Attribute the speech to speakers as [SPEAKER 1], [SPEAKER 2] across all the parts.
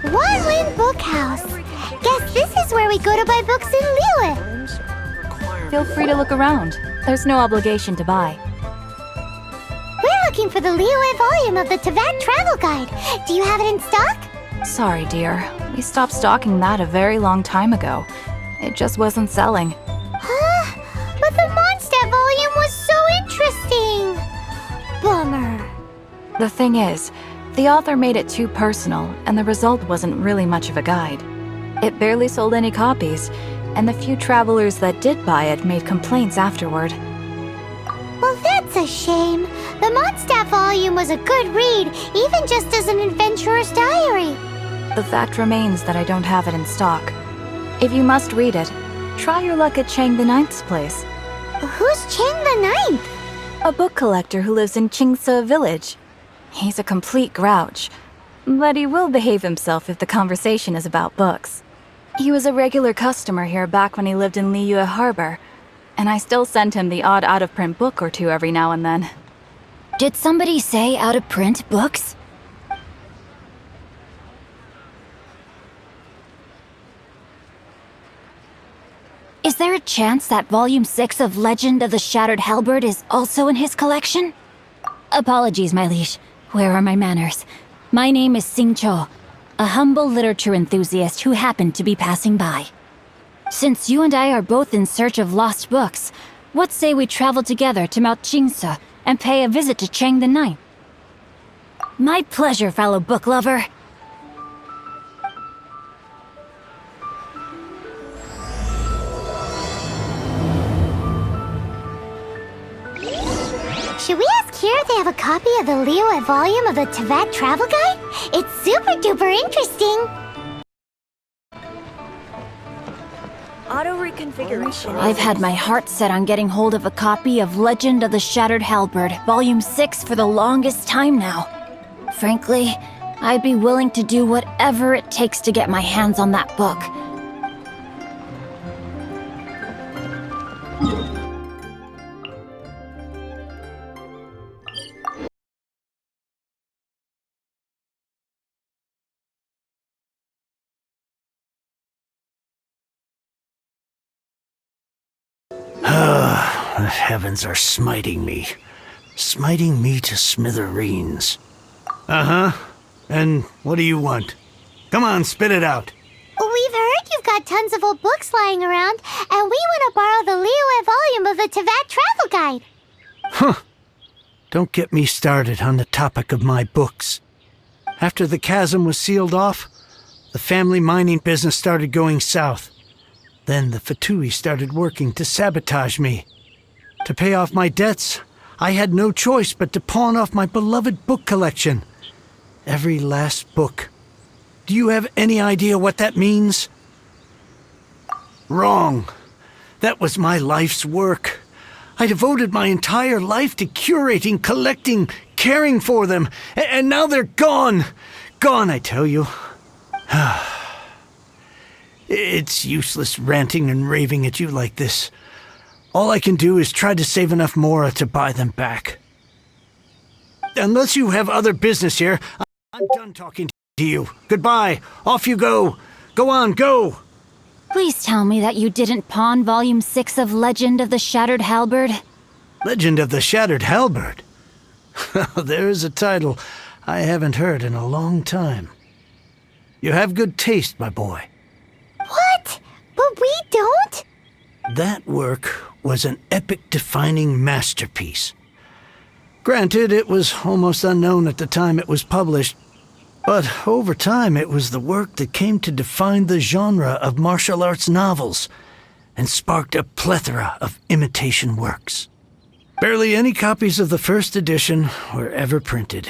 [SPEAKER 1] Wanlin Bookhouse. Guess this is where we go to buy books in Liyue.
[SPEAKER 2] Feel free to look around. There's no obligation to buy.
[SPEAKER 1] We're looking for the Liyue volume of the Tevat Travel Guide. Do you have it in stock?
[SPEAKER 2] Sorry, dear. We stopped stocking that a very long time ago. It just wasn't selling.
[SPEAKER 1] Huh? But the Mondstadt volume was so interesting! Bummer.
[SPEAKER 2] The thing is, the author made it too personal, and the result wasn't really much of a guide. It barely sold any copies, and the few travelers that did buy it made complaints afterward.
[SPEAKER 1] Well, that's a shame. The Mondstadt volume was a good read, even just as an adventurer's diary.
[SPEAKER 2] The fact remains that I don't have it in stock. If you must read it, try your luck at Chang the Ninth's place.
[SPEAKER 1] Who's Chang the Ninth?
[SPEAKER 2] A book collector who lives in Xingqiu village. He's a complete grouch, but he will behave himself if the conversation is about books. He was a regular customer here back when he lived in Liyue Harbor, and I still send him the odd out-of-print book or two every now and then.
[SPEAKER 3] Did somebody say out-of-print books? Is there a chance that Volume 6 of Legend of the Shattered Halberd is also in his collection? Apologies, my liege. Where are my manners? My name is Xingqiu, a humble literature enthusiast who happened to be passing by. Since you and I are both in search of lost books, what say we travel together to Mount Jingse and pay a visit to Chang the Ninth? My pleasure, fellow book lover.
[SPEAKER 1] Should we ask here if they have a copy of the Liyue volume of the Tevat Travel Guide? It's super duper interesting!
[SPEAKER 4] Auto reconfiguration.
[SPEAKER 3] I've had my heart set on getting hold of a copy of Legend of the Shattered Halberd, Volume 6 for the longest time now. Frankly, I'd be willing to do whatever it takes to get my hands on that book.
[SPEAKER 5] The heavens are smiting me to smithereens. Uh-huh. And what do you want? Come on, spit it out.
[SPEAKER 1] We've heard you've got tons of old books lying around, and we want to borrow the Liyue volume of the Tevat Travel Guide.
[SPEAKER 5] Huh. Don't get me started on the topic of my books. After the chasm was sealed off, the family mining business started going south. Then the Fabulae started working to sabotage me. To pay off my debts, I had no choice but to pawn off my beloved book collection. Every last book. Do you have any idea what that means? Wrong. That was my life's work. I devoted my entire life to curating, collecting, caring for them, and now they're gone. Gone, I tell you. It's useless ranting and raving at you like this. All I can do is try to save enough mora to buy them back. Unless you have other business here, I'm done talking to you. Goodbye. Off you go. Go on, go.
[SPEAKER 3] Please tell me that you didn't pawn Volume 6 of Legend of the Shattered Halberd.
[SPEAKER 5] Legend of the Shattered Halberd? There's a title I haven't heard in a long time. You have good taste, my boy.
[SPEAKER 1] What? But we don't?
[SPEAKER 5] That work was an epic-defining masterpiece. Granted, it was almost unknown at the time it was published, but over time it was the work that came to define the genre of martial arts novels and sparked a plethora of imitation works. Barely any copies of the first edition were ever printed.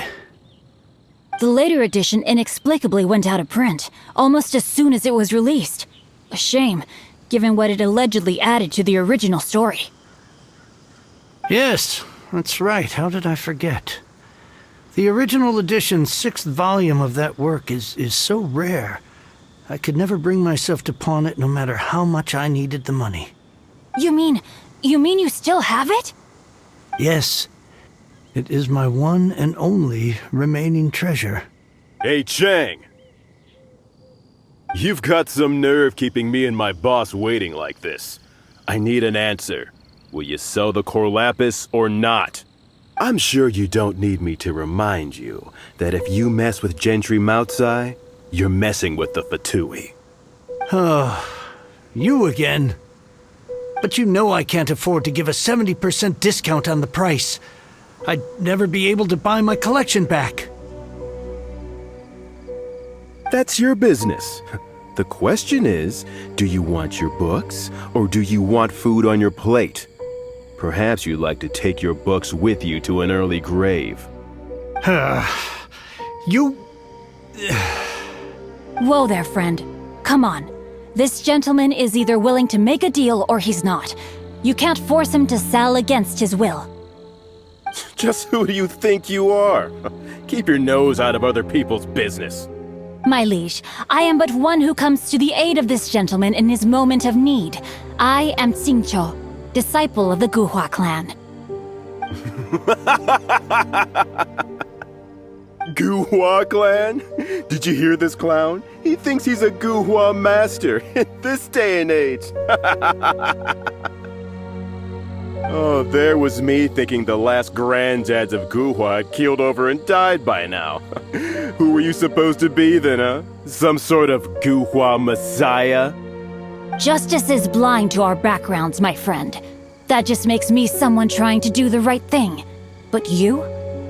[SPEAKER 3] The later edition inexplicably went out of print, almost as soon as it was released. A shame, given what it allegedly added to the original story.
[SPEAKER 5] Yes, that's right. How did I forget? The original edition's 6th volume of that work is so rare, I could never bring myself to pawn it no matter how much I needed the money.
[SPEAKER 3] You mean you still have it?
[SPEAKER 5] Yes. It is my one and only remaining treasure.
[SPEAKER 6] Hey, Chang. You've got some nerve keeping me and my boss waiting like this. I need an answer. Will you sell the core lapis or not? I'm sure you don't need me to remind you that if you mess with Gentry Moutsai, you're messing with the Fatui.
[SPEAKER 5] You again? But you know I can't afford to give a 70% discount on the price. I'd never be able to buy my collection back.
[SPEAKER 6] That's your business. The question is, do you want your books, or do you want food on your plate? Perhaps you'd like to take your books with you to an early grave.
[SPEAKER 5] You...
[SPEAKER 3] Whoa there, friend. Come on. This gentleman is either willing to make a deal or he's not. You can't force him to sell against his will.
[SPEAKER 6] Just who do you think you are? Keep your nose out of other people's business.
[SPEAKER 3] My liege, I am but one who comes to the aid of this gentleman in his moment of need. I am Xingqiu, disciple of the Guhua clan.
[SPEAKER 6] Guhua clan? Did you hear this clown? He thinks he's a Guhua master in this day and age. Oh, there was me thinking the last granddads of Guhua had keeled over and died by now. Who were you supposed to be then, huh? Some sort of Guhua messiah?
[SPEAKER 3] Justice is blind to our backgrounds, my friend. That just makes me someone trying to do the right thing. But you?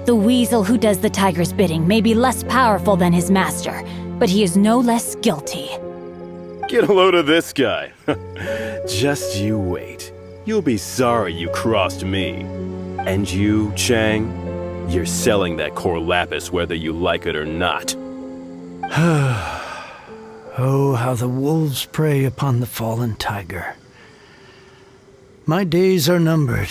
[SPEAKER 3] The weasel who does the tiger's bidding may be less powerful than his master, but he is no less guilty.
[SPEAKER 6] Get a load of this guy. Just you wait. You'll be sorry you crossed me. And you, Chang, you're selling that core lapis whether you like it or not.
[SPEAKER 5] Oh, how the wolves prey upon the fallen tiger. My days are numbered.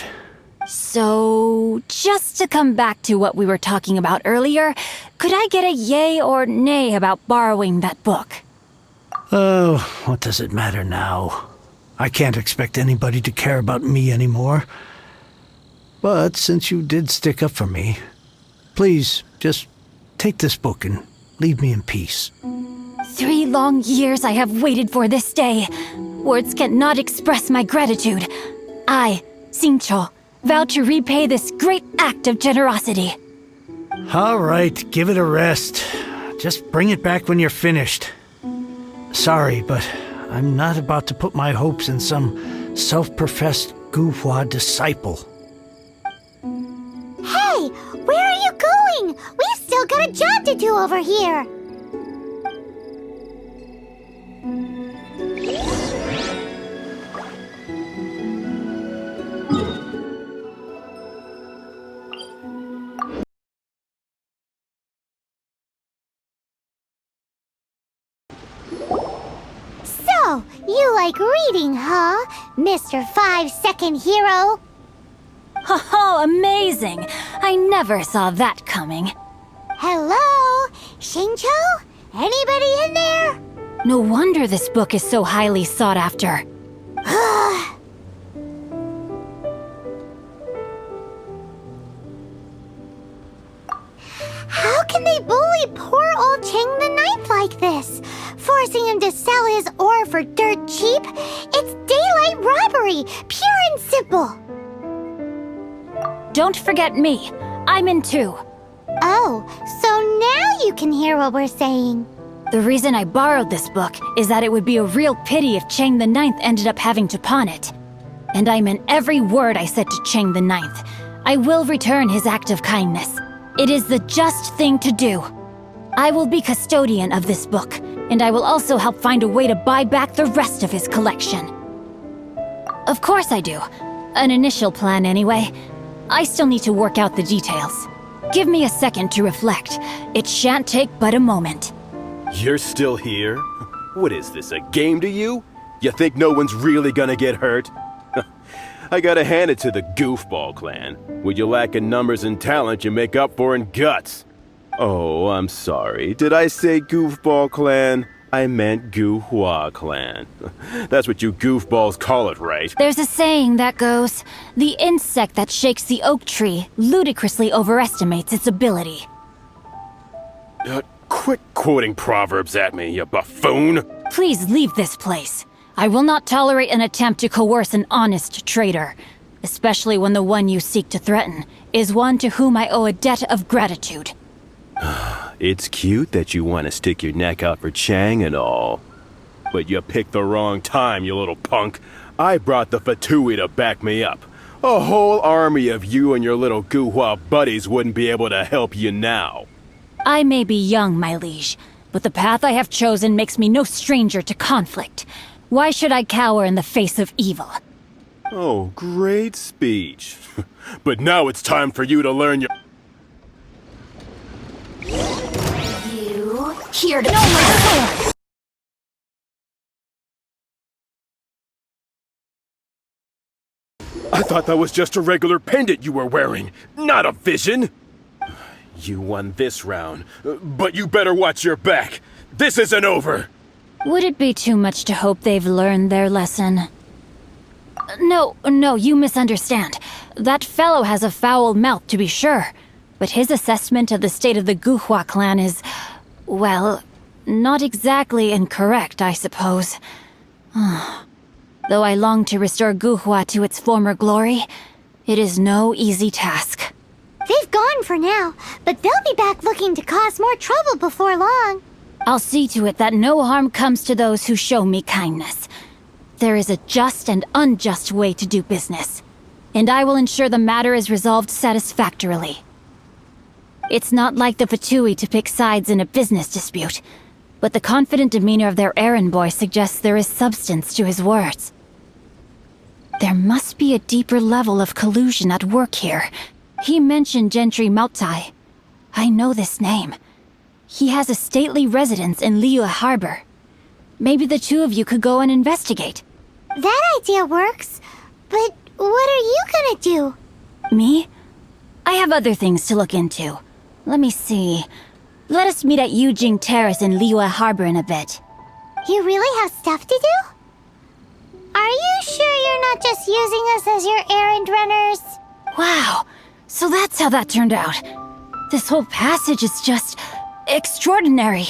[SPEAKER 3] So, just to come back to what we were talking about earlier, could I get a yay or nay about borrowing that book?
[SPEAKER 5] Oh, what does it matter now? I can't expect anybody to care about me anymore. But since you did stick up for me, please, just take this book and leave me in peace.
[SPEAKER 3] 3 long years I have waited for this day. Words cannot express my gratitude. I, Xingqiu, vow to repay this great act of generosity.
[SPEAKER 5] All right, give it a rest. Just bring it back when you're finished. Sorry, but I'm not about to put my hopes in some self-professed Guhua disciple.
[SPEAKER 1] Hey, where are you going? We've still got a job to do over here. So, you like reading, huh, Mr. 5-second hero?
[SPEAKER 3] Oh, amazing! I never saw that coming.
[SPEAKER 1] Hello? Xingqiu? Anybody in there?
[SPEAKER 3] No wonder this book is so highly sought after.
[SPEAKER 1] How can they bully poor old Cheng the Ninth like this? Forcing him to sell his ore for dirt cheap? It's daylight robbery, pure and simple.
[SPEAKER 3] Don't forget me. I'm in too.
[SPEAKER 1] Oh, so now you can hear what we're saying.
[SPEAKER 3] The reason I borrowed this book is that it would be a real pity if Cheng the Ninth ended up having to pawn it. And I meant every word I said to Cheng the Ninth. I will return his act of kindness. It is the just thing to do. I will be custodian of this book, and I will also help find a way to buy back the rest of his collection. Of course I do. An initial plan anyway. I still need to work out the details. Give me a second to reflect. It shan't take but a moment.
[SPEAKER 6] You're still here? What is this, a game to you? You think no one's really gonna get hurt? I gotta hand it to the Goofball clan. What you lack in numbers and talent, you make up for in guts. Oh, I'm sorry. Did I say Goofball clan? I meant Guhua clan. That's what you goofballs call it, right?
[SPEAKER 3] There's a saying that goes, the insect that shakes the oak tree ludicrously overestimates its ability.
[SPEAKER 6] Quit quoting proverbs at me, you buffoon!
[SPEAKER 3] Please leave this place. I will not tolerate an attempt to coerce an honest trader, especially when the one you seek to threaten is one to whom I owe a debt of gratitude.
[SPEAKER 6] It's cute that you want to stick your neck out for Chang and all. But you picked the wrong time, you little punk. I brought the Fabulae to back me up. A whole army of you and your little Guhua buddies wouldn't be able to help you now.
[SPEAKER 3] I may be young, my liege, but the path I have chosen makes me no stranger to conflict. Why should I cower in the face of evil?
[SPEAKER 6] Oh, great speech. But now it's time for you to learn your...
[SPEAKER 1] You here to my sword.
[SPEAKER 6] I thought that was just a regular pendant you were wearing, not a vision. You won this round, but you better watch your back. This isn't over.
[SPEAKER 3] Would it be too much to hope they've learned their lesson? No, you misunderstand. That fellow has a foul mouth, to be sure. But his assessment of the state of the Guhua clan is, well, not exactly incorrect, I suppose. Though I long to restore Guhua to its former glory, it is no easy task.
[SPEAKER 1] They've gone for now, but they'll be back looking to cause more trouble before long.
[SPEAKER 3] I'll see to it that no harm comes to those who show me kindness. There is a just and unjust way to do business, and I will ensure the matter is resolved satisfactorily. It's not like the Fabulae to pick sides in a business dispute, but the confident demeanor of their errand boy suggests there is substance to his words. There must be a deeper level of collusion at work here. He mentioned Gentry Mautai. I know this name. He has a stately residence in Liyue Harbor. Maybe the two of you could go and investigate.
[SPEAKER 1] That idea works, but what are you gonna do?
[SPEAKER 3] Me? I have other things to look into. Let me see. Let us meet at Yujing Terrace in Liyue Harbor in a bit.
[SPEAKER 1] You really have stuff to do? Are you sure you're not just using us as your errand runners?
[SPEAKER 3] Wow, so that's how that turned out. This whole passage is just extraordinary.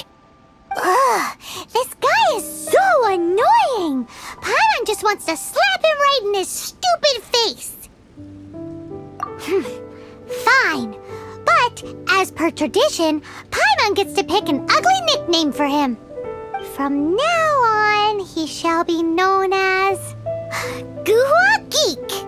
[SPEAKER 1] Ugh, this guy is so annoying! Paimon just wants to slap him right in his stupid face! Fine. But, as per tradition, Paimon gets to pick an ugly nickname for him. From now on, he shall be known as... Guhua Geek!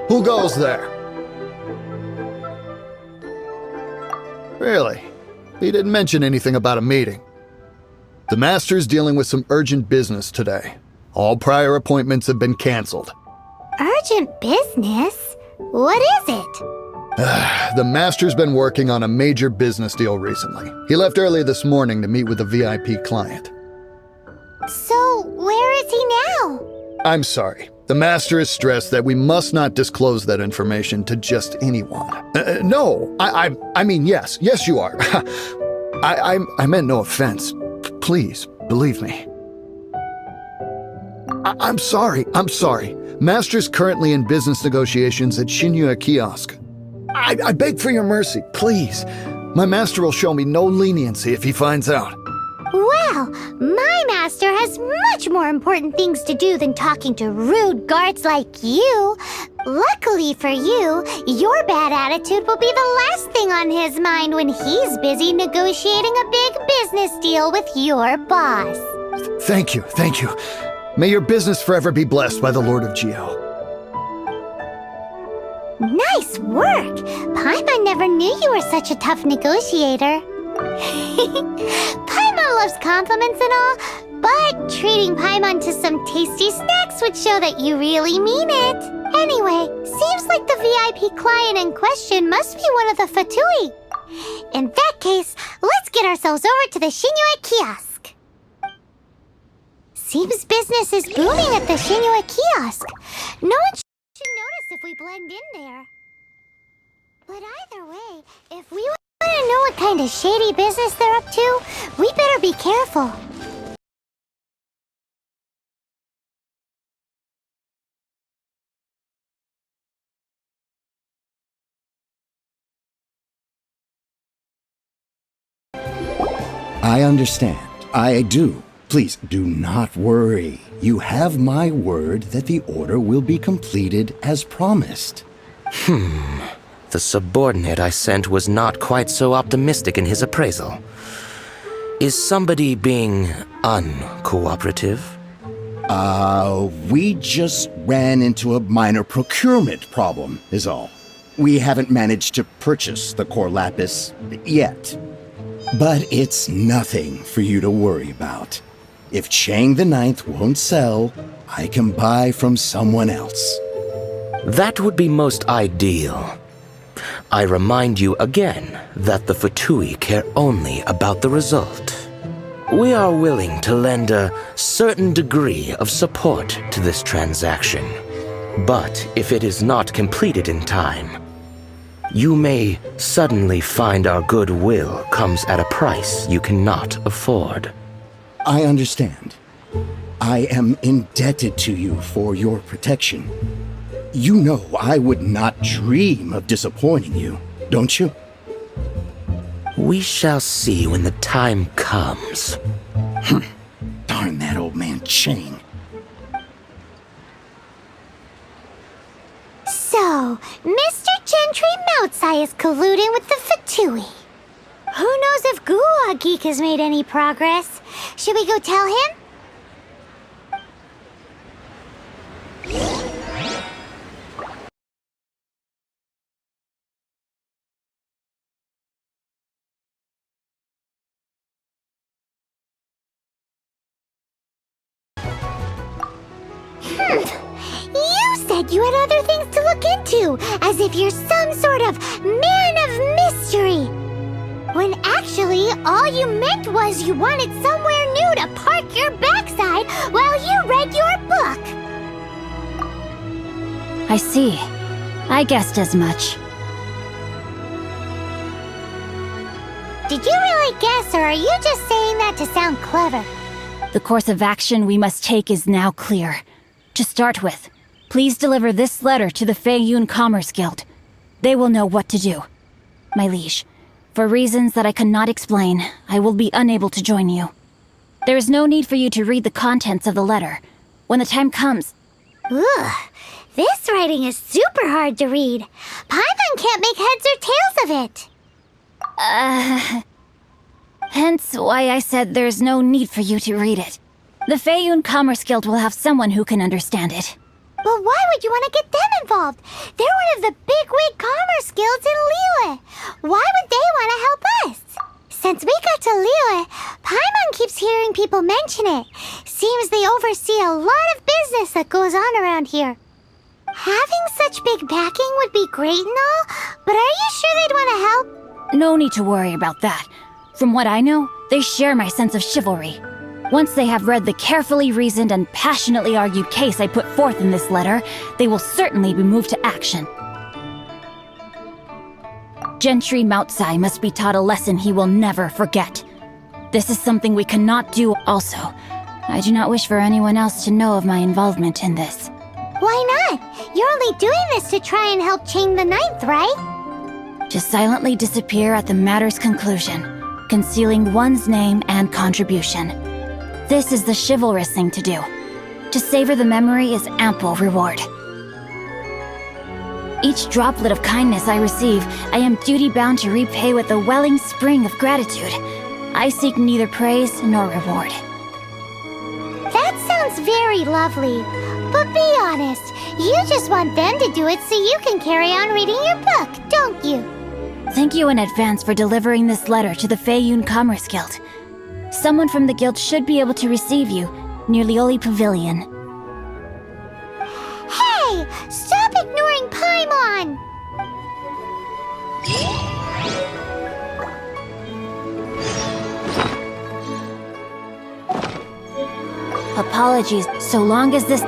[SPEAKER 7] Who goes there? Really? He didn't mention anything about a meeting. The Master's dealing with some urgent business today. All prior appointments have been canceled.
[SPEAKER 1] Urgent business? What is it?
[SPEAKER 7] The Master's been working on a major business deal recently. He left early this morning to meet with a VIP client.
[SPEAKER 1] So, where is he now?
[SPEAKER 7] I'm sorry. The Master is stressed that we must not disclose that information to just anyone. No, I mean, yes, you are. I meant no offense. Please, believe me. I'm sorry. Master's currently in business negotiations at Xingqiu Kiosk. I beg for your mercy, please. My master will show me no leniency if he finds out.
[SPEAKER 1] Well, my master has much more important things to do than talking to rude guards like you. Luckily for you, your bad attitude will be the last thing on his mind when he's busy negotiating a big business deal with your boss.
[SPEAKER 7] Thank you. May your business forever be blessed by the Lord of Geo.
[SPEAKER 1] Nice work! Paimon never knew you were such a tough negotiator. Paimon loves compliments and all, but treating Paimon to some tasty snacks would show that you really mean it. Anyway, seems like the VIP client in question must be one of the Fabulae. In that case, let's get ourselves over to the Xingqiu Kiosk. Seems business is booming at the Xingqiu Kiosk. No one should notice if if we blend in there. But either way, if we want to know what kind of shady business they're up to, we better be careful.
[SPEAKER 8] I understand. I do. Please do not worry. You have my word that the order will be completed as promised.
[SPEAKER 9] The subordinate I sent was not quite so optimistic in his appraisal. Is somebody being uncooperative?
[SPEAKER 8] We just ran into a minor procurement problem, is all. We haven't managed to purchase the core lapis yet. But it's nothing for you to worry about. If Chang the Ninth won't sell, I can buy from someone else.
[SPEAKER 9] That would be most ideal. I remind you again that the Fatui care only about the result. We are willing to lend a certain degree of support to this transaction. But if it is not completed in time, you may suddenly find our goodwill comes at a price you cannot afford.
[SPEAKER 8] I understand. I am indebted to you for your protection. You know I would not dream of disappointing you, don't you?
[SPEAKER 9] We shall see when the time comes.
[SPEAKER 8] Darn that old man Chang.
[SPEAKER 1] So, Mr. Gentry Moutsai is colluding with the Fatui. Who knows if Guwa Geek has made any progress? Should we go tell him? You said you had other things to look into, as if you're some sort of man of mystery. When actually, all you meant was you wanted somewhere new to park your backside while you read your book.
[SPEAKER 3] I see. I guessed as much.
[SPEAKER 1] Did you really guess, or are you just saying that to sound clever?
[SPEAKER 3] The course of action we must take is now clear. To start with, please deliver this letter to the Feiyun Commerce Guild. They will know what to do. My liege, for reasons that I cannot explain, I will be unable to join you. There is no need for you to read the contents of the letter. When the time comes...
[SPEAKER 1] Ugh, this writing is super hard to read. Paimon can't make heads or tails of it.
[SPEAKER 3] Hence why I said there's no need for you to read it. The Feiyun Commerce Guild will have someone who can understand it.
[SPEAKER 1] But why would you want to get them involved? They're one of the bigwig commerce guilds in Liyue. Why would they want to help us? Since we got to Liyue, Paimon keeps hearing people mention it. Seems they oversee a lot of business that goes on around here. Having such big backing would be great and all, but are you sure they'd want to help?
[SPEAKER 3] No need to worry about that. From what I know, they share my sense of chivalry. Once they have read the carefully reasoned and passionately argued case I put forth in this letter, they will certainly be moved to action. Gentry Moutsai must be taught a lesson he will never forget. This is something we cannot do also. I do not wish for anyone else to know of my involvement in this.
[SPEAKER 1] Why not? You're only doing this to try and help Chang the Ninth, right?
[SPEAKER 3] To silently disappear at the matter's conclusion, concealing one's name and contribution. This is the chivalrous thing to do. To savor the memory is ample reward. Each droplet of kindness I receive, I am duty-bound to repay with a welling spring of gratitude. I seek neither praise nor reward.
[SPEAKER 1] That sounds very lovely. But be honest, you just want them to do it so you can carry on reading your book, don't you?
[SPEAKER 3] Thank you in advance for delivering this letter to the Feiyun Commerce Guild. Someone from the guild should be able to receive you near Lioli Pavilion.
[SPEAKER 1] Hey! Stop ignoring Paimon!
[SPEAKER 3] Apologies, so long as this...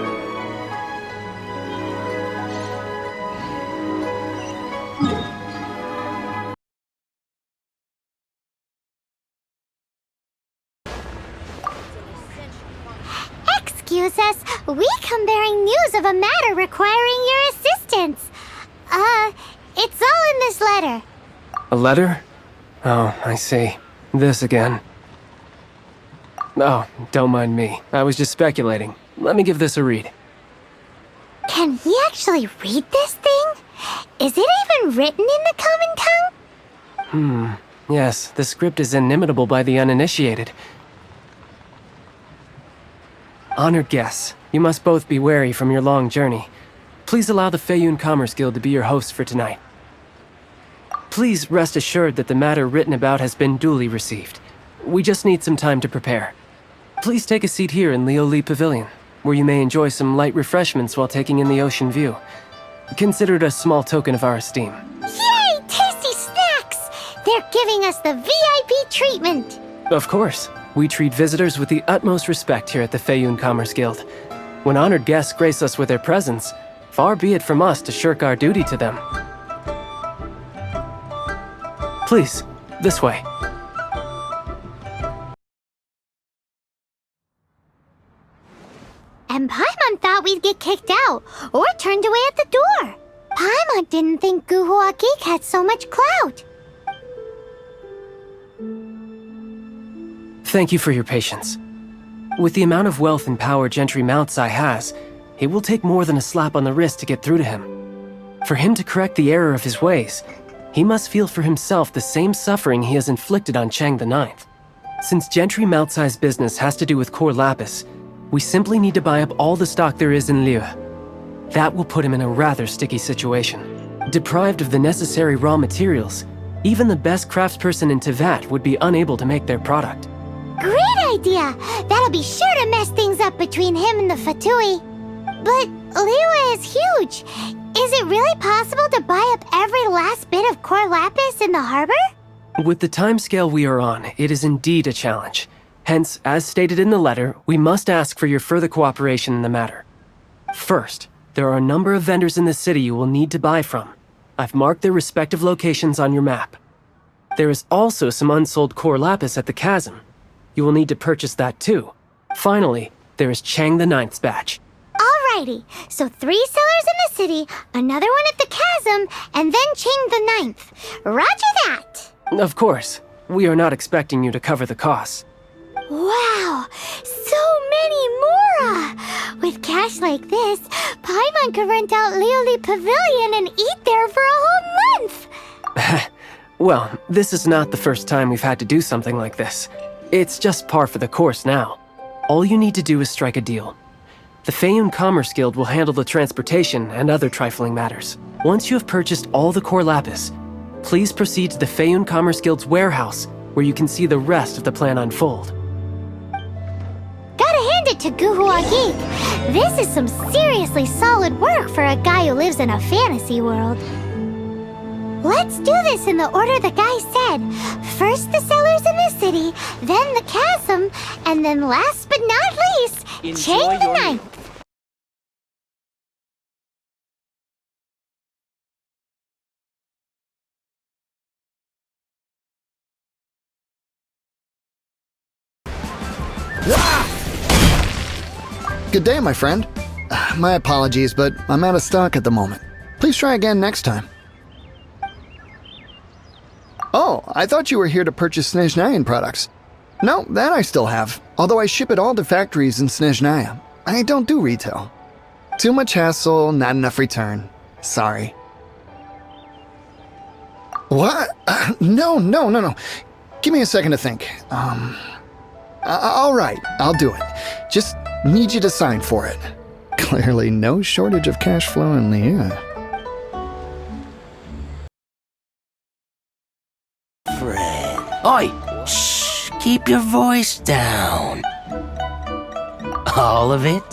[SPEAKER 1] bearing news of a matter requiring your assistance. It's all in this letter.
[SPEAKER 10] A letter? Oh, I see. This again. Oh, don't mind me. I was just speculating. Let me give this a read.
[SPEAKER 1] Can he actually read this thing? Is it even written in the common tongue?
[SPEAKER 10] Yes, the script is inimitable by the uninitiated. Honored guests, you must both be wary from your long journey. Please allow the Feiyun Commerce Guild to be your host for tonight. Please rest assured that the matter written about has been duly received. We just need some time to prepare. Please take a seat here in Leo Li Pavilion, where you may enjoy some light refreshments while taking in the ocean view. Consider it a small token of our esteem.
[SPEAKER 1] Yay! Tasty snacks! They're giving us the VIP treatment!
[SPEAKER 10] Of course. We treat visitors with the utmost respect here at the Feiyun Commerce Guild. When honored guests grace us with their presence, far be it from us to shirk our duty to them. Please, this way.
[SPEAKER 1] And Paimon thought we'd get kicked out, or turned away at the door. Paimon didn't think Guhua Geek had so much clout.
[SPEAKER 10] Thank you for your patience. With the amount of wealth and power Gentry Moutsai has, it will take more than a slap on the wrist to get through to him. For him to correct the error of his ways, he must feel for himself the same suffering he has inflicted on Chang the Ninth. Since Gentry Moutsai's business has to do with core lapis, we simply need to buy up all the stock there is in Liu. That will put him in a rather sticky situation. Deprived of the necessary raw materials, even the best craftsperson in Tevat would be unable to make their product.
[SPEAKER 1] Great idea! That'll be sure to mess things up between him and the Fatui. But Liyue is huge. Is it really possible to buy up every last bit of core lapis in the harbor?
[SPEAKER 10] With the timescale we are on, it is indeed a challenge. Hence, as stated in the letter, we must ask for your further cooperation in the matter. First, there are a number of vendors in the city you will need to buy from. I've marked their respective locations on your map. There is also some unsold core lapis at the chasm. You will need to purchase that too. Finally, there is Chang the Ninth's batch.
[SPEAKER 1] Alrighty, so 3 sellers in the city, another one at the chasm, and then Chang the Ninth. Roger that!
[SPEAKER 10] Of course, we are not expecting you to cover the costs.
[SPEAKER 1] Wow, so many mora! With cash like this, Paimon could rent out Lioli Pavilion and eat there for a whole month!
[SPEAKER 10] Well, this is not the first time we've had to do something like this. It's just par for the course now. All you need to do is strike a deal. The Feiyun Commerce Guild will handle the transportation and other trifling matters. Once you have purchased all the core lapis, please proceed to the Feiyun Commerce Guild's warehouse, where you can see the rest of the plan unfold.
[SPEAKER 1] Gotta hand it to Guhua Geek. This is some seriously solid work for a guy who lives in a fantasy world. Let's do this in the order the guy said. First the sellers in the city, then the chasm, and then last but not least, Chang the Ninth.
[SPEAKER 7] Good day, my friend. My apologies, but I'm out of stock at the moment. Please try again next time. Oh, I thought you were here to purchase Snezhnayan products. No, that I still have, although I ship it all to factories in Snezhnaya. I don't do retail. Too much hassle, not enough return. Sorry. What? No. Give me a second to think. All right, I'll do it. Just need you to sign for it. Clearly no shortage of cash flow in Liu.
[SPEAKER 9] Oi! Shh! Keep your voice down. All of it?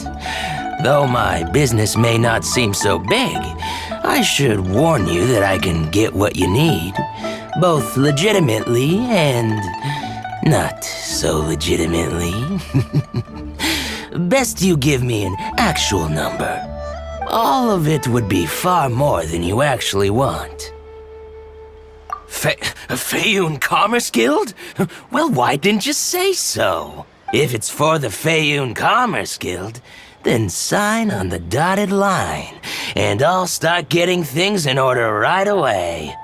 [SPEAKER 9] Though my business may not seem so big, I should warn you that I can get what you need, both legitimately and not so legitimately. Best you give me an actual number. All of it would be far more than you actually want. Feiyun Commerce Guild? Well, why didn't you say so? If it's for the Feiyun Commerce Guild, then sign on the dotted line, and I'll start getting things in order right away.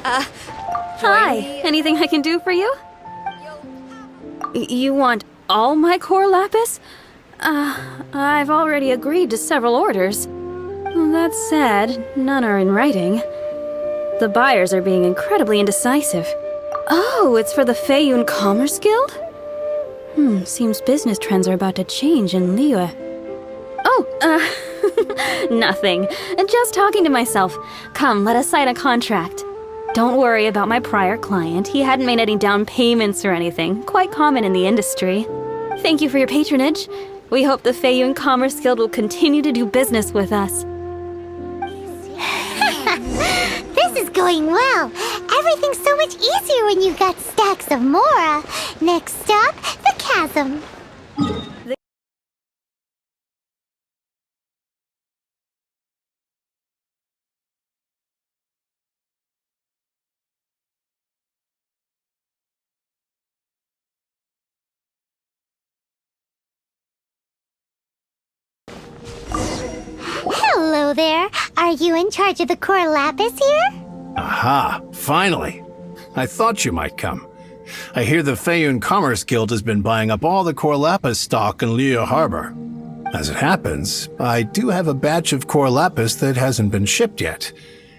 [SPEAKER 2] Hi, anything I can do for you? You want all my core lapis? I've already agreed to several orders. That said, none are in writing. The buyers are being incredibly indecisive. Oh, it's for the Feiyun Commerce Guild? Seems business trends are about to change in Liyue. Oh, nothing. Just talking to myself. Come, let us sign a contract. Don't worry about my prior client. He hadn't made any down payments or anything. Quite common in the industry. Thank you for your patronage. We hope the Feiyun Commerce Guild will continue to do business with us.
[SPEAKER 1] This is going well. Everything's so much easier when you've got stacks of Mora. Next stop, the chasm. Hello there. Are you in charge of the core lapis here?
[SPEAKER 5] Aha, finally. I thought you might come. I hear the Feiyun Commerce Guild has been buying up all the core lapis stock in Liyue Harbor. As it happens, I do have a batch of core lapis that hasn't been shipped yet.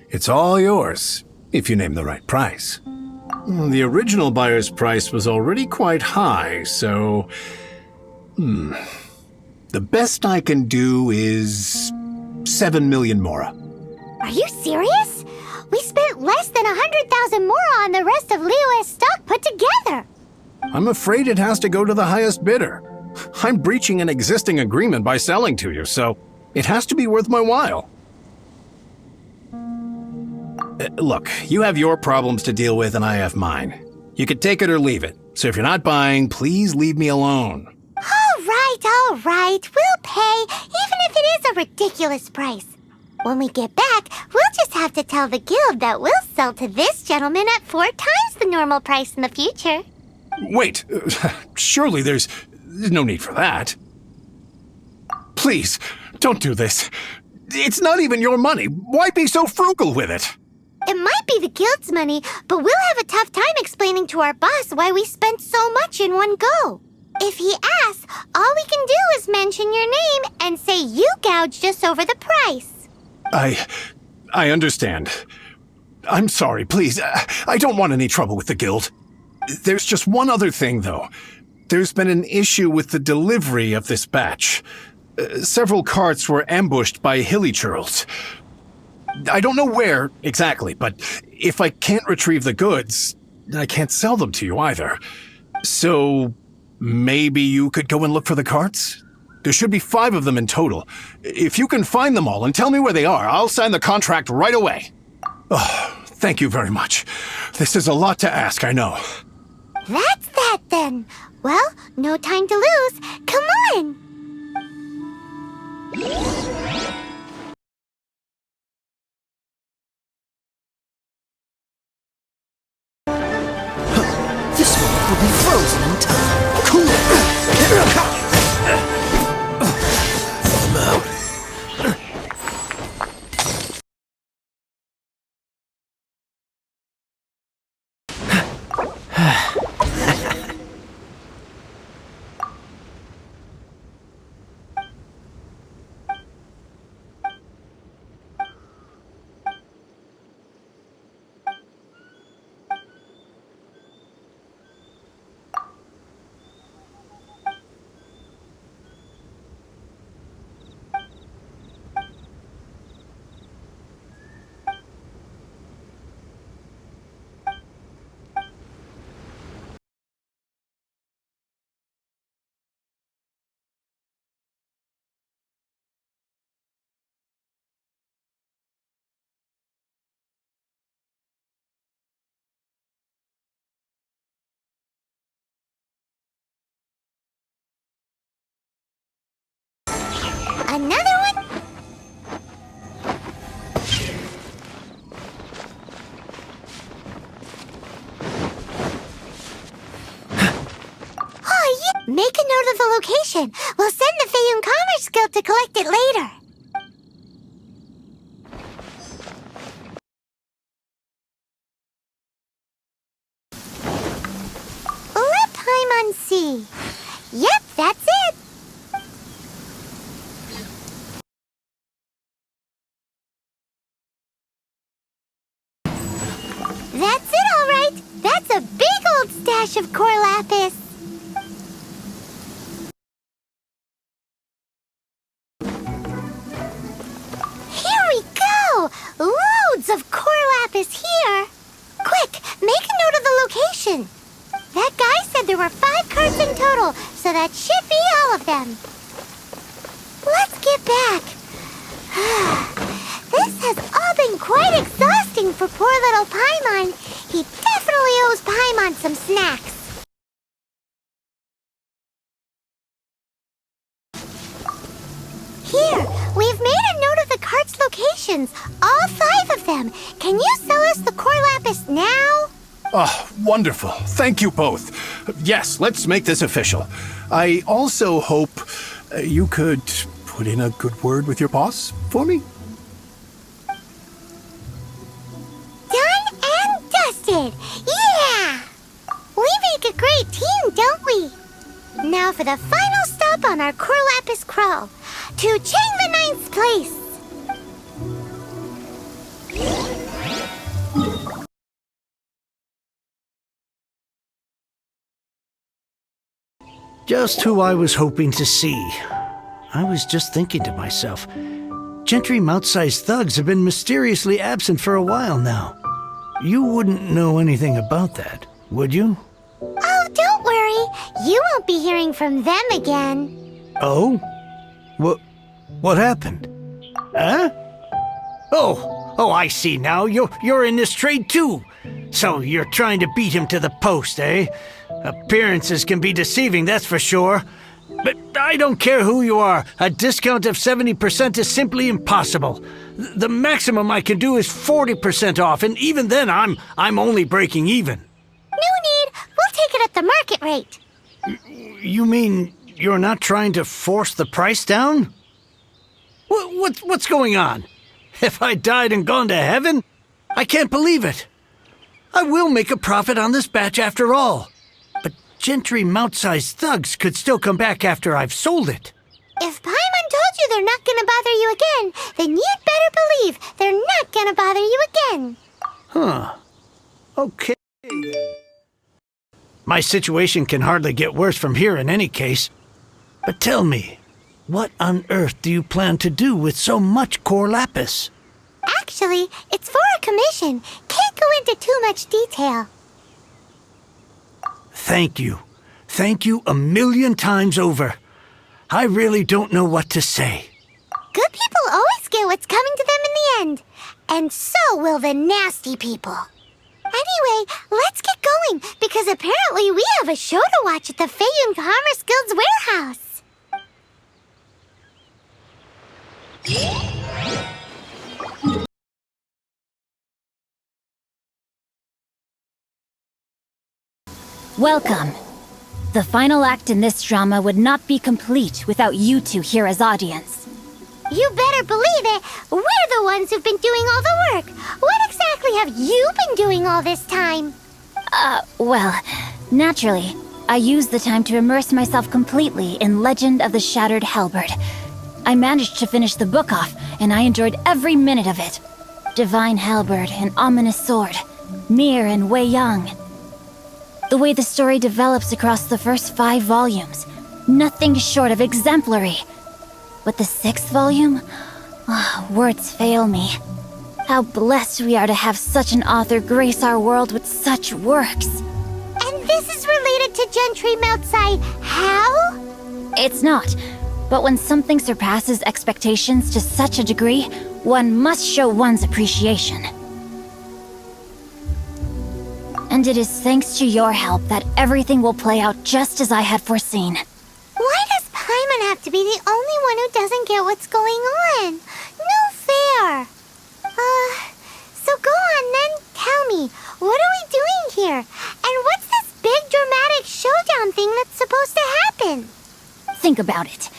[SPEAKER 5] It's all yours, if you name the right price. The original buyer's price was already quite high, so... The best I can do is... 7 million Mora.
[SPEAKER 1] Are you serious? We spent less than 100,000 Mora on the rest of Liyue's stock put together.
[SPEAKER 5] I'm afraid it has to go to the highest bidder. I'm breaching an existing agreement by selling to you, so it has to be worth my while. Look, you have your problems to deal with and I have mine. You could take it or leave it, so if you're not buying, please leave me alone.
[SPEAKER 1] All right. We'll pay, even if it is a ridiculous price. When we get back, we'll just have to tell the guild that we'll sell to this gentleman at 4 times the normal price in the future.
[SPEAKER 5] Wait, surely there's no need for that. Please, don't do this. It's not even your money. Why be so frugal with it?
[SPEAKER 1] It might be the guild's money, but we'll have a tough time explaining to our boss why we spent so much in one go. If he asks, all we can do is mention your name and say you gouged us over the price.
[SPEAKER 5] I understand. I'm sorry, please. I don't want any trouble with the guild. There's just one other thing, though. There's been an issue with the delivery of this batch. Several carts were ambushed by hilly churls. I don't know where exactly, but if I can't retrieve the goods, I can't sell them to you either. So maybe you could go and look for the carts? There should be 5 of them in total. If you can find them all and tell me where they are, I'll sign the contract right away. Oh, thank you very much. This is a lot to ask, I know.
[SPEAKER 1] That's that then. Well, no time to lose. Come on!
[SPEAKER 9] This one will be frozen in time. Cool. I'm out.
[SPEAKER 1] Another one? Make a note of the location. We'll send the Feiyun Commerce Guild to collect it later. Le Paimon Sea. Yep, that's it. That's it, all right. That's a big old stash of core lapis. Here we go! Loads of core lapis here. Quick, make a note of the location. That guy said there were 5 carts in total, so that should be all of them. Let's get back. This has all been quite exhausting for poor little Paimon. He definitely owes Paimon some snacks. Here, we've made a note of the cart's locations, all 5 of them. Can you sell us the core lapis now?
[SPEAKER 11] Oh, wonderful. Thank you both. Yes, let's make this official. I also hope you could put in a good word with your boss for me.
[SPEAKER 1] Done and dusted! Yeah! We make a great team, don't we? Now for the final stop on our core lapis crawl, to Chang the Ninth's place.
[SPEAKER 5] Just who I was hoping to see. I was just thinking to myself, Gentry mouth-sized thugs have been mysteriously absent for a while now. You wouldn't know anything about that, would you?
[SPEAKER 1] Oh, don't worry. You won't be hearing from them again.
[SPEAKER 5] Oh? What happened? Huh? Oh, I see now. You're in this trade too. So you're trying to beat him to the post, eh? Appearances can be deceiving, that's for sure. But I don't care who you are. A discount of 70% is simply impossible. The maximum I can do is 40% off, and even then I'm only breaking even.
[SPEAKER 1] No need. We'll take it at the market rate.
[SPEAKER 5] You mean you're not trying to force the price down? What's going on? Have I died and gone to heaven? I can't believe it. I will make a profit on this batch after all. But Gentry mouth-sized thugs could still come back after I've sold it.
[SPEAKER 1] If Paimon told you they're not gonna bother you again, then you'd better believe they're not gonna bother you again.
[SPEAKER 5] Huh. Okay then. My situation can hardly get worse from here in any case. But tell me, what on earth do you plan to do with so much core lapis?
[SPEAKER 1] Actually, it's for a commission. Can't go into too much detail.
[SPEAKER 5] Thank you. Thank you a million times over. I really don't know what to say.
[SPEAKER 1] Good people always get what's coming to them in the end. And so will the nasty people. Anyway, let's get going, because apparently we have a show to watch at the Feiyun Commerce Guild's warehouse.
[SPEAKER 3] Welcome. The final act in this drama would not be complete without you two here as audience.
[SPEAKER 1] You better believe it. We're the ones who've been doing all the work. What exactly have you been doing all this time?
[SPEAKER 3] Well, naturally, I used the time to immerse myself completely in Legend of the Shattered Halberd. I managed to finish the book off, and I enjoyed every minute of it. Divine Halberd, an ominous sword, Mir and Wei Yang. The way the story develops across the first 5 volumes, nothing short of exemplary. But the 6th volume? Words fail me. How blessed we are to have such an author grace our world with such works.
[SPEAKER 1] And this is related to Gentry Moutsai how?
[SPEAKER 3] It's not. But when something surpasses expectations to such a degree, one must show one's appreciation. And it is thanks to your help that everything will play out just as I had foreseen.
[SPEAKER 1] Why does Paimon have to be the only one who doesn't get what's going on? No fair. So go on then, tell me, what are we doing here? And what's this big dramatic showdown something that's supposed to happen.
[SPEAKER 3] Think about it.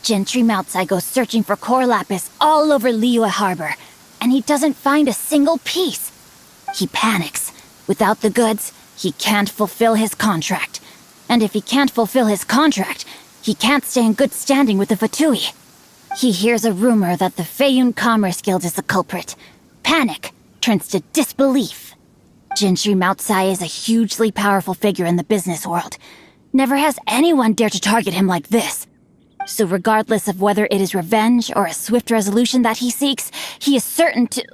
[SPEAKER 3] Gentry Moutsai goes searching for core lapis all over Liyue Harbor, and he doesn't find a single piece. He panics. Without the goods, he can't fulfill his contract. And if he can't fulfill his contract, he can't stay in good standing with the Fatui. He hears a rumor that the Feiyun Commerce Guild is the culprit. Panic turns to disbelief. Gentry Moutsai is a hugely powerful figure in the business world. Never has anyone dared to target him like this. So regardless of whether it is revenge or a swift resolution that he seeks, he is certain to—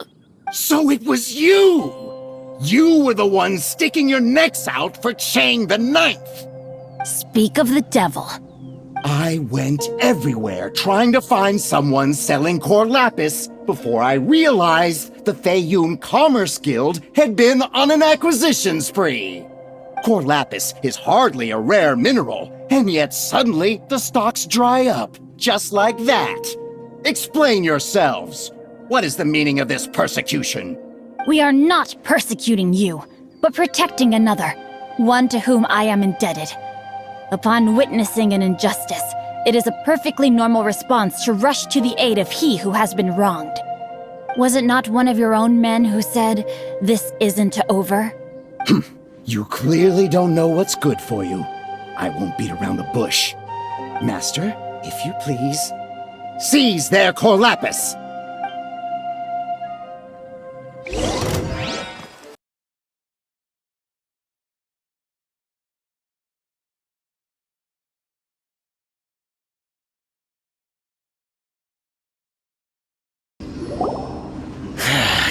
[SPEAKER 8] So it was you! You were the one sticking your necks out for Chang the Ninth!
[SPEAKER 3] Speak of the devil.
[SPEAKER 8] I went everywhere trying to find someone selling core lapis before I realized the Feiyun Commerce Guild had been on an acquisition spree. Core lapis is hardly a rare mineral, and yet suddenly the stocks dry up, just like that. Explain yourselves. What is the meaning of this persecution?
[SPEAKER 3] We are not persecuting you, but protecting another, one to whom I am indebted. Upon witnessing an injustice, it is a perfectly normal response to rush to the aid of he who has been wronged. Was it not one of your own men who said, "This isn't over"?
[SPEAKER 8] You clearly don't know what's good for you. I won't beat around the bush. Master, if you please, seize their core lapis!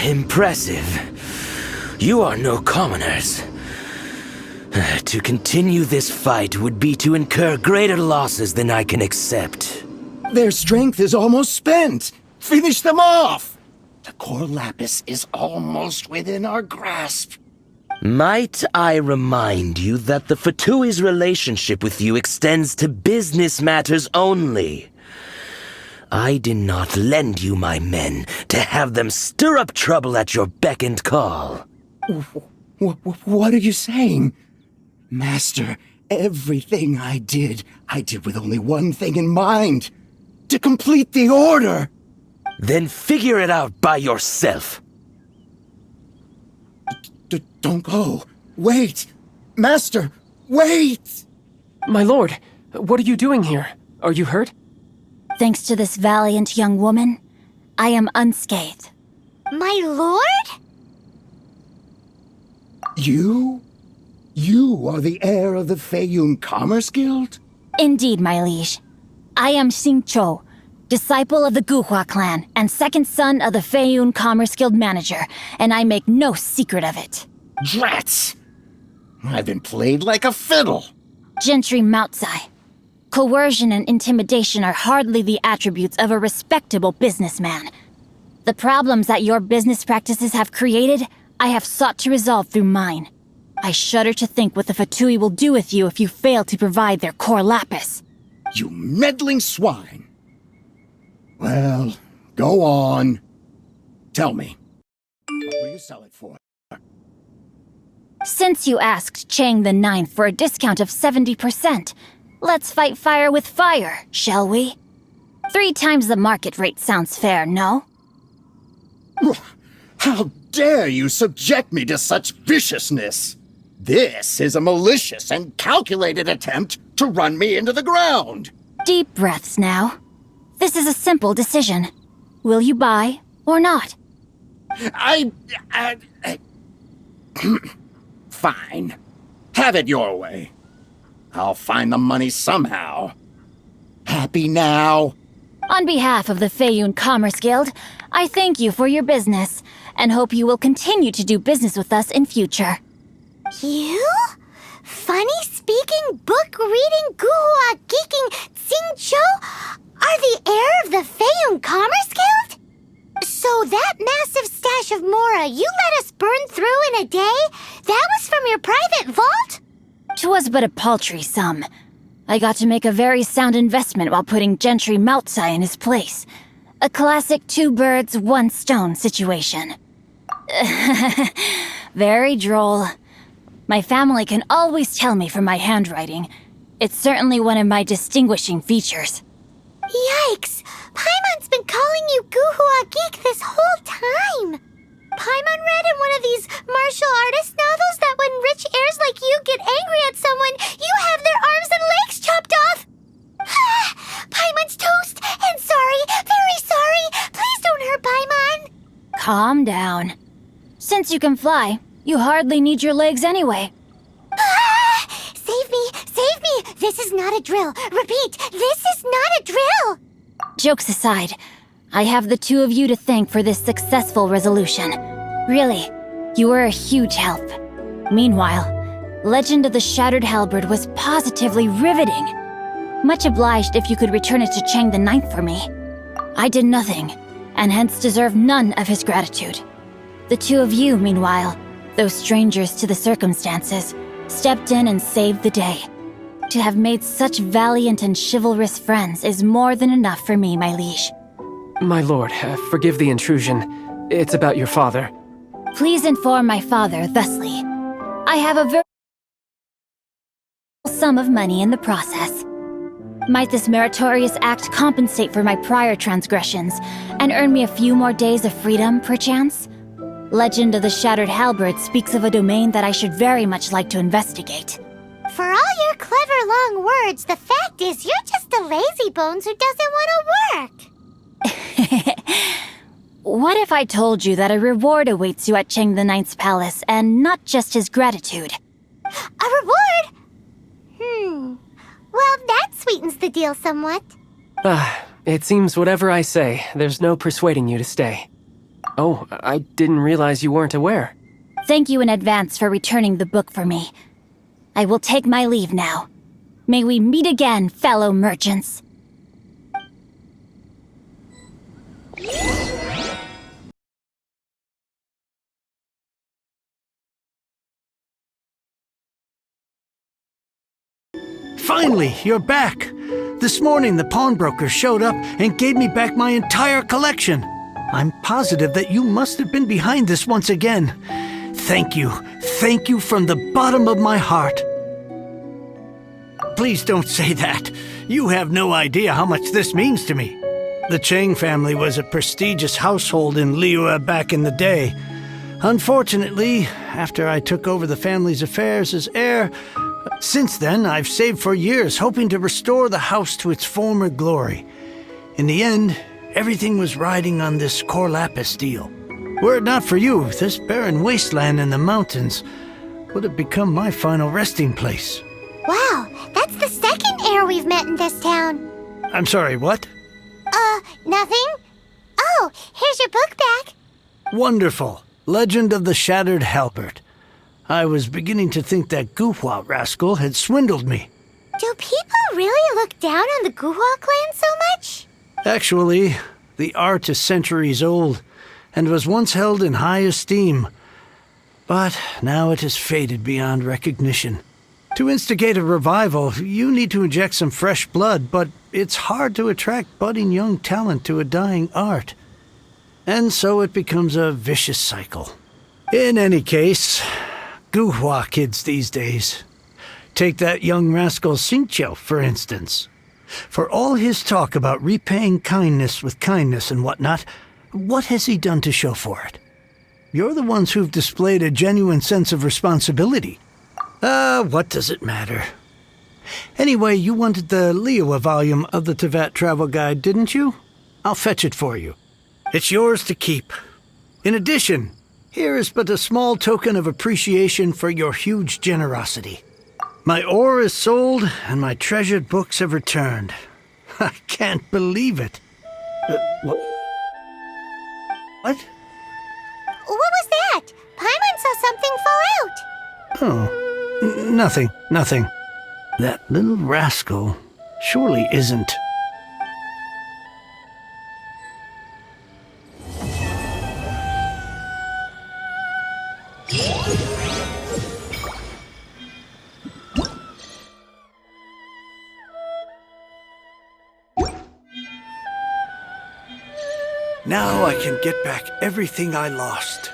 [SPEAKER 9] Impressive. You are no commoners. To continue this fight would be to incur greater losses than I can accept.
[SPEAKER 8] Their strength is almost spent. Finish them off! The core lapis is almost within our grasp.
[SPEAKER 9] Might I remind you that the Fatui's relationship with you extends to business matters only? I did not lend you my men to have them stir up trouble at your beck and call.
[SPEAKER 8] What are you saying? Master, everything I did with only one thing in mind. To complete the order!
[SPEAKER 9] Then figure it out by yourself.
[SPEAKER 8] Don't go. Wait! Master, wait!
[SPEAKER 10] My lord, what are you doing here? Are you hurt?
[SPEAKER 3] Thanks to this valiant young woman, I am unscathed.
[SPEAKER 1] My lord?
[SPEAKER 8] You? You are the heir of the Feiyun Commerce Guild?
[SPEAKER 3] Indeed, my liege. I am Xingqiu, disciple of the Guhua clan and second son of the Feiyun Commerce Guild manager, and I make no secret of it.
[SPEAKER 8] Drats! I've been played like a fiddle.
[SPEAKER 3] Gentry Moutsai. Coercion and intimidation are hardly the attributes of a respectable businessman. The problems that your business practices have created, I have sought to resolve through mine. I shudder to think what the Fatui will do with you if you fail to provide their core lapis.
[SPEAKER 8] You meddling swine! Well, go on. Tell me, what will you sell it for?
[SPEAKER 3] Since you asked Chang the Ninth for a discount of 70%, let's fight fire with fire, shall we? 3 times the market rate sounds fair, no?
[SPEAKER 8] How dare you subject me to such viciousness? This is a malicious and calculated attempt to run me into the ground.
[SPEAKER 3] Deep breaths now. This is a simple decision. Will you buy or not?
[SPEAKER 8] Fine. Have it your way. I'll find the money somehow. Happy now?
[SPEAKER 3] On behalf of the Feiyun Commerce Guild, I thank you for your business, and hope you will continue to do business with us in future.
[SPEAKER 1] You? Funny-speaking, book-reading, guhua geeking Xingqiu are the heir of the Feiyun Commerce Guild? So that massive stash of Mora you let us burn through in a day, that was from your private vault?
[SPEAKER 3] 'Twas but a paltry sum. I got to make a very sound investment while putting Gentry Moutsai in his place. A classic 2 birds, 1 stone situation. Very droll. My family can always tell me from my handwriting, It's certainly one of my distinguishing features.
[SPEAKER 1] Yikes! Paimon's been calling you Guhua Geek this whole time! Paimon read in one of these martial artist novels that when rich heirs like you get angry at someone, you have their arms and legs chopped off! Paimon's toast! And sorry, very sorry! Please don't hurt Paimon!
[SPEAKER 3] Calm down. Since you can fly, you hardly need your legs anyway.
[SPEAKER 1] Save me! Save me! This is not a drill! Repeat, this is not a drill!
[SPEAKER 3] Jokes aside, I have the two of you to thank for this successful resolution. Really, you were a huge help. Meanwhile, Legend of the Shattered Halberd was positively riveting. Much obliged if you could return it to Chang the Ninth for me. I did nothing, and hence deserve none of his gratitude. The two of you, meanwhile, though strangers to the circumstances, stepped in and saved the day. To have made such valiant and chivalrous friends is more than enough for me, my liege.
[SPEAKER 10] My lord, forgive the intrusion. It's about your father.
[SPEAKER 3] Please inform my father thusly. I have a very sum of money in the process. Might this meritorious act compensate for my prior transgressions and earn me a few more days of freedom, perchance? Legend of the Shattered Halberd speaks of a domain that I should very much like to investigate.
[SPEAKER 1] For all your clever long words, the fact is you're just a lazy bones who doesn't want to work.
[SPEAKER 3] What if I told you that a reward awaits you at Chang the Ninth's palace, and not just his gratitude?
[SPEAKER 1] A reward? Well, that sweetens the deal somewhat.
[SPEAKER 10] It seems whatever I say, there's no persuading you to stay. Oh, I didn't realize you weren't aware.
[SPEAKER 3] Thank you in advance for returning the book for me. I will take my leave now. May we meet again, fellow merchants.
[SPEAKER 5] Finally, you're back! This morning, the pawnbroker showed up and gave me back my entire collection. I'm positive that you must have been behind this once again. Thank you. Thank you from the bottom of my heart. Please don't say that. You have no idea how much this means to me. The Chang family was a prestigious household in Liyue back in the day. Unfortunately, after I took over the family's affairs as heir, since then I've saved for years hoping to restore the house to its former glory. In the end, everything was riding on this core lapis deal. Were it not for you, this barren wasteland in the mountains would have become my final resting place.
[SPEAKER 1] Wow, that's the second heir we've met in this town.
[SPEAKER 5] I'm sorry, what?
[SPEAKER 1] Nothing? Oh, here's your book back.
[SPEAKER 5] Wonderful. Legend of the Shattered Halberd. I was beginning to think that Guhua rascal had swindled me.
[SPEAKER 1] Do people really look down on the Guhua clan so much?
[SPEAKER 5] Actually, the art is centuries old and was once held in high esteem. But now it has faded beyond recognition. To instigate a revival, you need to inject some fresh blood, but it's hard to attract budding young talent to a dying art. And so it becomes a vicious cycle. In any case, Guhua kids these days. Take that young rascal Xingqiu, for instance. For all his talk about repaying kindness with kindness and whatnot, what has he done to show for it? You're the ones who've displayed a genuine sense of responsibility. What does it matter? Anyway, you wanted the Liyue volume of the Tevat travel guide, didn't you? I'll fetch it for you. It's yours to keep. In addition, here is but a small token of appreciation for your huge generosity. My ore is sold, and my treasured books have returned. I can't believe it. What? What?
[SPEAKER 1] What was that? Paimon saw something fall out.
[SPEAKER 5] Oh, nothing. That little rascal surely isn't... Now I can get back everything I lost.